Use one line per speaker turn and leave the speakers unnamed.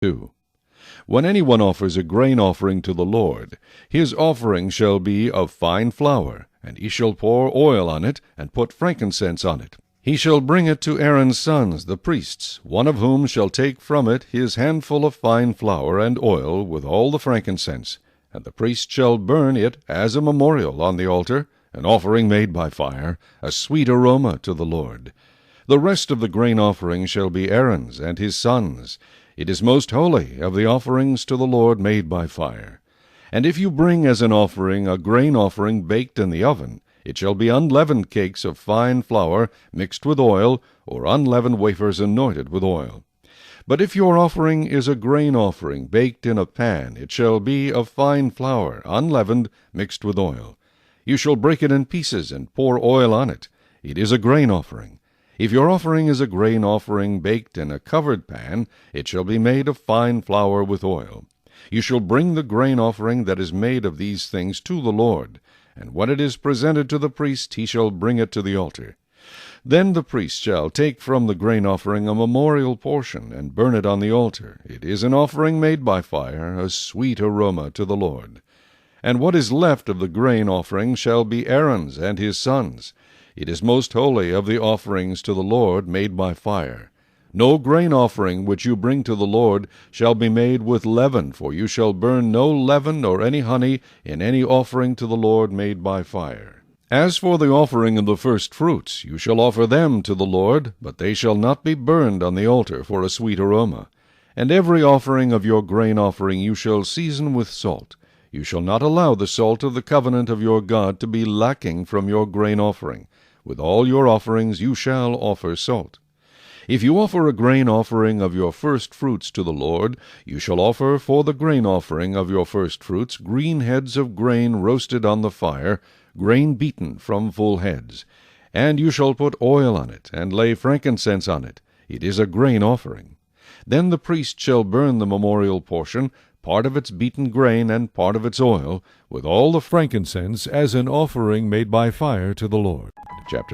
2. When anyone offers a grain offering to the Lord, his offering shall be of fine flour, and he shall pour oil on it, and put frankincense on it. He shall bring it to Aaron's sons, the priests, one of whom shall take from it his handful of fine flour and oil with all the frankincense, and the priest shall burn it as a memorial on the altar, an offering made by fire, a sweet aroma to the Lord. The rest of the grain offering shall be Aaron's and his sons'. It is most holy of the offerings to the Lord made by fire. And if you bring as an offering a grain offering baked in the oven, it shall be unleavened cakes of fine flour mixed with oil, or unleavened wafers anointed with oil. But if your offering is a grain offering baked in a pan, it shall be of fine flour, unleavened, mixed with oil. You shall break it in pieces and pour oil on it. It is a grain offering. If your offering is a grain offering baked in a covered pan, it shall be made of fine flour with oil. You shall bring the grain offering that is made of these things to the Lord, and when it is presented to the priest, he shall bring it to the altar. Then the priest shall take from the grain offering a memorial portion, and burn it on the altar. It is an offering made by fire, a sweet aroma to the Lord. And what is left of the grain offering shall be Aaron's and his sons'. It is most holy of the offerings to the Lord made by fire. No grain offering which you bring to the Lord shall be made with leaven, for you shall burn no leaven nor any honey in any offering to the Lord made by fire. As for the offering of the first fruits, you shall offer them to the Lord, but they shall not be burned on the altar for a sweet aroma. And every offering of your grain offering you shall season with salt. You shall not allow the salt of the covenant of your God to be lacking from your grain offering. With all your offerings you shall offer salt. If you offer a grain offering of your first fruits to the Lord, you shall offer for the grain offering of your first fruits green heads of grain roasted on the fire, grain beaten from full heads. And you shall put oil on it, and lay frankincense on it. It is a grain offering. Then the priest shall burn the memorial portion, part of its beaten grain and part of its oil, with all the frankincense as an offering made by fire to the Lord. Chapter